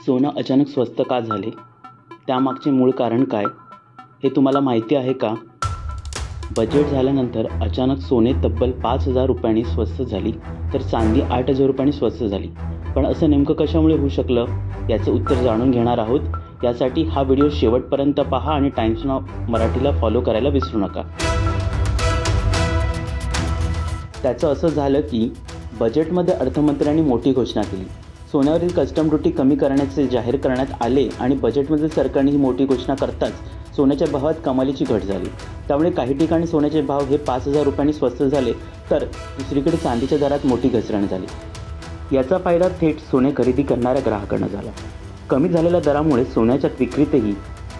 सोनं अचानक स्वस्त का झाले? त्यामागचे मूळ कारण काय हे तुम्हाला माहिती आहे का? बजेट झाल्यानंतर अचानक सोने तब्बल 5,000 रुपयांनी स्वस्त झाली, तर चांदी 8,000 रुपयांनी स्वस्त झाली. पण असं नेमकं कशामुळे होऊ शकलं, याचं उत्तर जाणून घेणार आहोत. यासाठी हा व्हिडिओ शेवटपर्यंत पहा आणि टाइम्स नाऊ मराठीला फॉलो करायला विसरू नका. त्याचं असं झालं की बजेटमध्ये अर्थमंत्र्यांनी मोठी घोषणा केली. सोन्यावरील कस्टम ड्युटी कमी करण्याचे जाहीर करण्यात आले आणि बजेटमध्ये सरकारने ही मोठी घोषणा करताच सोन्याच्या भावात कमालीची घट झाली. त्यामुळे काही ठिकाणी सोन्याचे भाव हे 5,000 रुपयांनी स्वस्त झाले, तर दुसरीकडे चांदीच्या दरात मोठी घसरण झाली. याचा फायदा थेट सोने खरेदी करणाऱ्या ग्राहकांना झाला. कमी झालेल्या दरामुळे सोन्याच्या विक्रीतही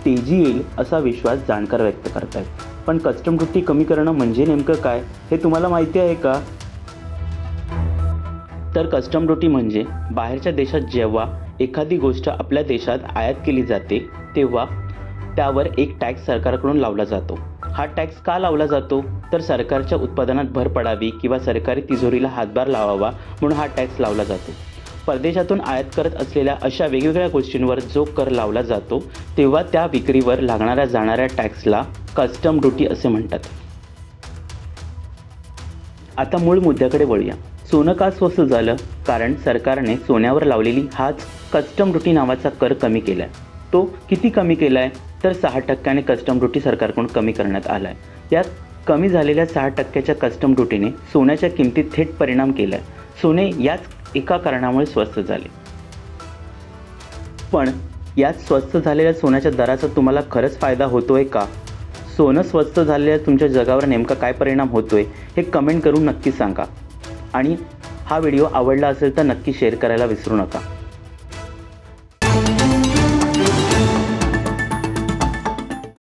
तेजी येईल असा विश्वास जाणकार व्यक्त करत आहेत. पण कस्टम ड्युटी कमी करणं म्हणजे नेमकं काय हे तुम्हाला माहिती आहे का? तर कस्टम ड्युटी म्हणजे बाहेरच्या देशात जेव्हा एखादी गोष्ट आपल्या देशात आयात केली जाते तेव्हा त्यावर एक टॅक्स सरकारकडून लावला जातो. हा टॅक्स का लावला जातो? तर सरकारच्या उत्पादनात भर पडावी किंवा सरकारी तिजोरीला हातभार लावावा म्हणून हा टॅक्स लावला जातो. परदेशातून आयात करत असलेल्या अशा वेगवेगळ्या गोष्टींवर जो कर लावला जातो तेव्हा त्या विक्रीवर लागणाऱ्या जाणाऱ्या टॅक्सला कस्टम ड्युटी असे म्हणतात. आता मूळ मुद्द्याकडे वळूया. सोनं का स्वस्त झालं? कारण सरकारने सोन्यावर लावलेली हाच कस्टम ड्युटी नावाचा कर कमी केला आहे. तो किती कमी केला आहे? तर 6% कस्टम ड्युटी सरकारकडून कमी करण्यात आला आहे. यात कमी झालेल्या 6% कस्टम ड्युटीने सोन्याच्या किमतीत थेट परिणाम केला आहे. सोने याच एका कारणामुळे स्वस्त झाले. पण यात स्वस्त झालेल्या सोन्याच्या दराचा तुम्हाला खरंच फायदा होतोय का? सोनं स्वस्त झालेल्या तुमच्या जगावर नेमका काय परिणाम होतोय हे कमेंट करून नक्की सांगा. आणि हा व्हिडिओ आवडला असेल तर नक्की शेअर करायला विसरू नका.